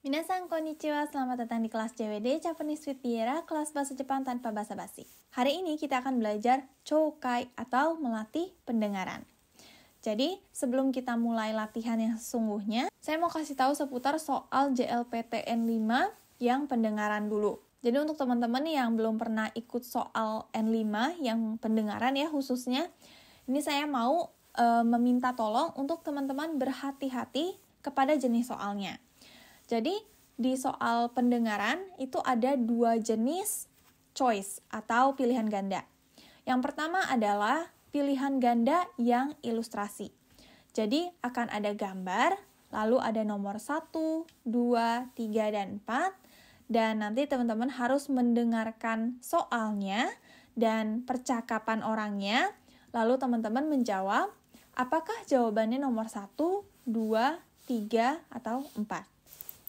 Minasan konnichiwa, selamat datang di kelas JWD Japanese with Viera, kelas bahasa Jepang tanpa basa-basi. Hari ini kita akan belajar chokai atau melatih pendengaran. Jadi, sebelum kita mulai latihan yang sesungguhnya, saya mau kasih tahu seputar soal JLPTN 5 yang pendengaran dulu. Jadi untuk teman-teman yang belum pernah ikut soal N5 yang pendengaran ya khususnya, ini saya mau meminta tolong untuk teman-teman berhati-hati kepada jenis soalnya. Jadi, di soal pendengaran itu ada 2 jenis choice atau pilihan ganda. Yang pertama adalah pilihan ganda yang ilustrasi. Jadi, akan ada gambar, lalu ada nomor 1, 2, 3, dan 4. Dan nanti teman-teman harus mendengarkan soalnya dan percakapan orangnya. Lalu teman-teman menjawab, apakah jawabannya nomor 1, 2, 3, atau 4.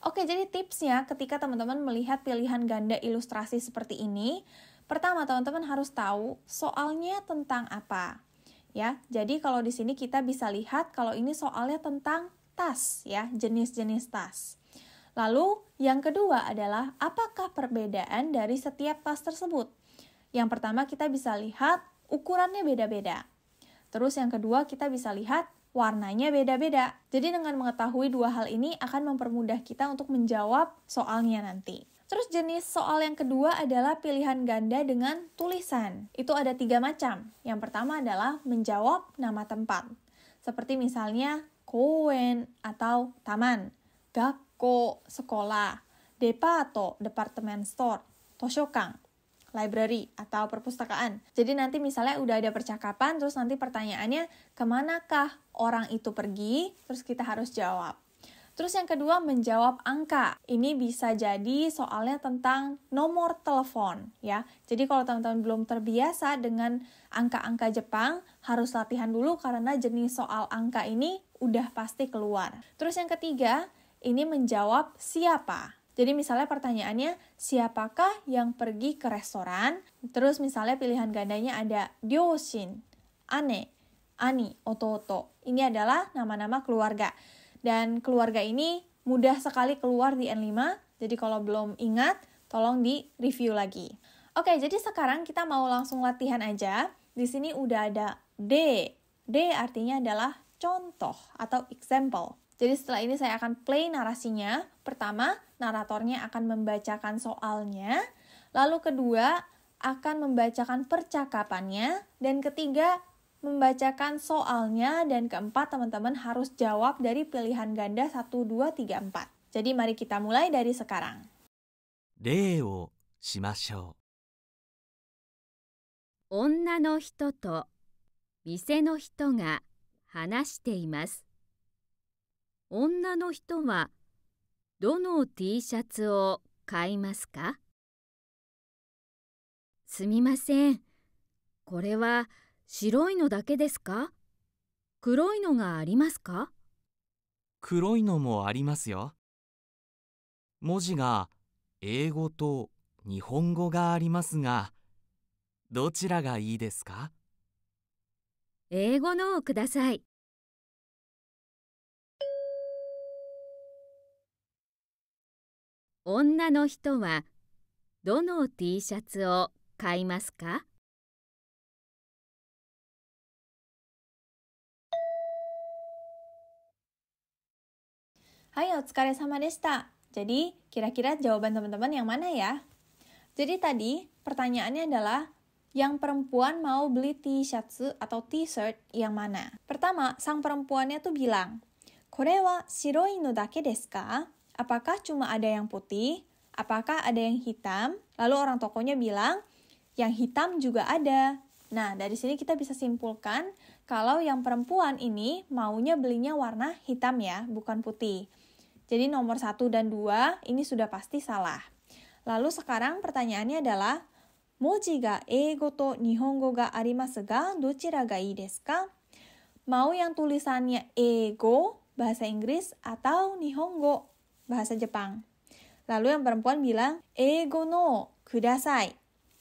Oke, jadi tipsnya ketika teman-teman melihat pilihan ganda ilustrasi seperti ini, pertama teman-teman harus tahu soalnya tentang apa. Ya, jadi kalau di sini kita bisa lihat kalau ini soalnya tentang tas ya, jenis-jenis tas. Lalu yang kedua adalah apakah perbedaan dari setiap tas tersebut? Yang pertama kita bisa lihat ukurannya beda-beda. Terus yang kedua kita bisa lihat warnanya beda-beda. Jadi dengan mengetahui 2 hal ini akan mempermudah kita untuk menjawab soalnya nanti. Terus jenis soal yang kedua adalah pilihan ganda dengan tulisan. Itu ada 3 macam. Yang pertama adalah menjawab nama tempat. Seperti misalnya koen atau taman, gakko, sekolah, depato, department store, toshokan, library atau perpustakaan. Jadi nanti misalnya udah ada percakapan, terus nanti pertanyaannya kemanakah orang itu pergi, terus kita harus jawab. Terus yang kedua menjawab angka. Ini bisa jadi soalnya tentang nomor telepon ya. Jadi kalau teman-teman belum terbiasa dengan angka-angka Jepang, harus latihan dulu karena jenis soal angka ini udah pasti keluar. Terus yang ketiga, ini menjawab siapa. Jadi misalnya pertanyaannya, siapakah yang pergi ke restoran? Terus misalnya pilihan gandanya ada ryoshin, ane, ani, ototo. Ini adalah nama-nama keluarga. Dan keluarga ini mudah sekali keluar di N5. Jadi kalau belum ingat, tolong di-review lagi. Oke, jadi sekarang kita mau langsung latihan aja. Di sini udah ada D. D artinya adalah contoh atau example. Jadi setelah ini saya akan play narasinya. Pertama, naratornya akan membacakan soalnya. Lalu kedua, akan membacakan percakapannya. Dan ketiga, membacakan soalnya. Dan keempat, teman-teman harus jawab dari pilihan ganda 1, 2, 3, 4. Jadi mari kita mulai dari sekarang. 例をしましょう。女の人と店の人が話しています。女の人はどの T シャツを買いますか？すみません。これは白いのだけですか？黒いのがありますか？黒いのもありますよ。文字が英語と日本語がありますが、どちらがいいですか？英語のをください。女の人はどの T シャツを買いますか？Hai,お疲れ様でした。Jadi, kira-kira jawaban teman-teman yang mana ya? Jadi tadi, pertanyaannya adalah, yang perempuan mau beli t-shirt atau t-shirt yang mana? Pertama, sang perempuannya tuh bilang, これは白いのだけですか? Apakah cuma ada yang putih? Apakah ada yang hitam? Lalu orang tokonya bilang, yang hitam juga ada. Nah, dari sini kita bisa simpulkan kalau yang perempuan ini maunya belinya warna hitam ya, bukan putih. Jadi nomor 1 dan 2 ini sudah pasti salah. Lalu sekarang pertanyaannya adalah, 文字が英語と日本語がありますが、どちらがいいですか? Mau yang tulisannya eigo, bahasa Inggris, atau nihongo, bahasa Jepang. Lalu yang perempuan bilang, eigo no kudasai.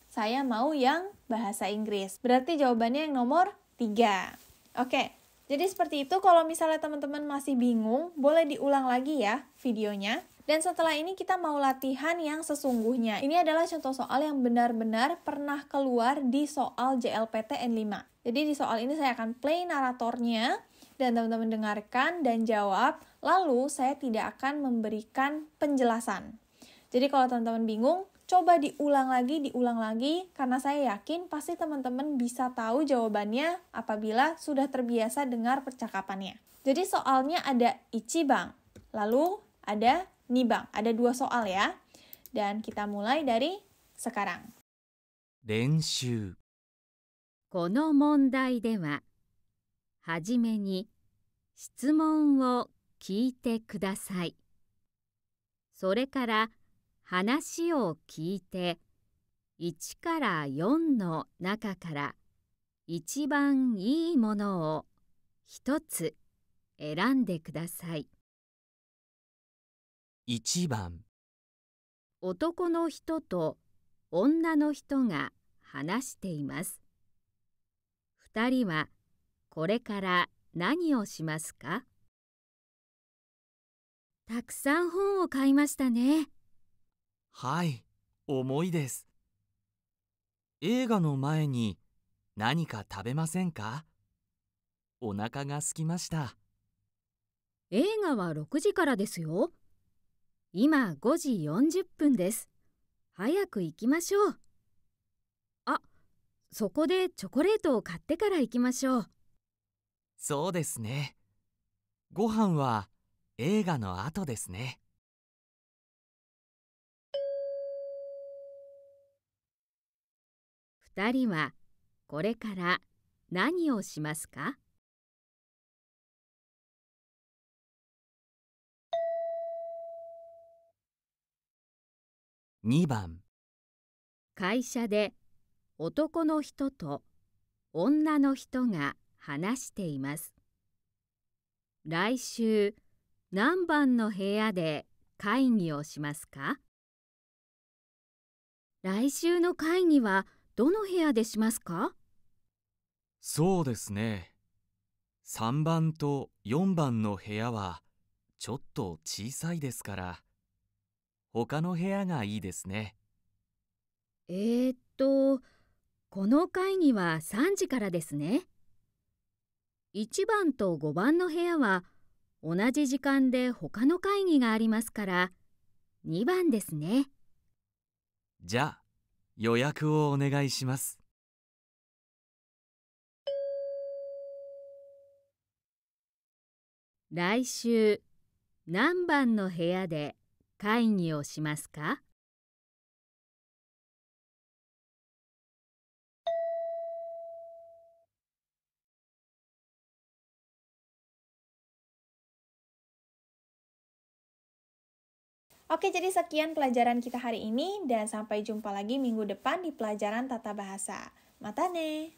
Saya mau yang bahasa Inggris. Berarti jawabannya yang nomor 3. Oke, jadi seperti itu. Kalau misalnya teman-teman masih bingung, boleh diulang lagi ya videonya. Dan setelah ini kita mau latihan yang sesungguhnya. Ini adalah contoh soal yang benar-benar pernah keluar di soal JLPT N5. Jadi di soal ini saya akan play naratornya dan teman-teman dengarkan dan jawab. Lalu saya tidak akan memberikan penjelasan. Jadi kalau teman-teman bingung, coba diulang lagi, karena saya yakin pasti teman-teman bisa tahu jawabannya apabila sudah terbiasa dengar percakapannya. Jadi soalnya ada ichibang, lalu ada nibang. Ada 2 soal ya. Dan kita mulai dari sekarang. 練習。この問題では、はじめに質問を聞いてください。それから話を聞いて、1から4の中から一番いいものを1つ選んでください。1番、男の人と女の人が話しています。2人はこれから何をしますか？たくさん本を買いましたね。はい、重いです。映画の前に何か食べませんか？お腹が空きました。映画は6時からですよ。今5時40分です。早く行きましょう。あ、そこでチョコレートを買ってから行きましょう。そうですね。ご飯は映画の後ですね。2人はこれから何をしますか？2番、会社で男の人と女の人が話しています。来週何番の部屋で会議をしますか？来週の会議はどの部屋でしますか？そうですね。3番と4番の部屋はちょっと小さいですから、他の部屋がいいですね。この会議は3時からですね。1番と5番の部屋は同じ時間で他の会議がありますから2番ですね。じゃあ、予約をお願いします。来週何番の部屋で会議をしますか？Oke, jadi sekian pelajaran kita hari ini dan sampai jumpa lagi minggu depan di pelajaran tata bahasa. Mata ne!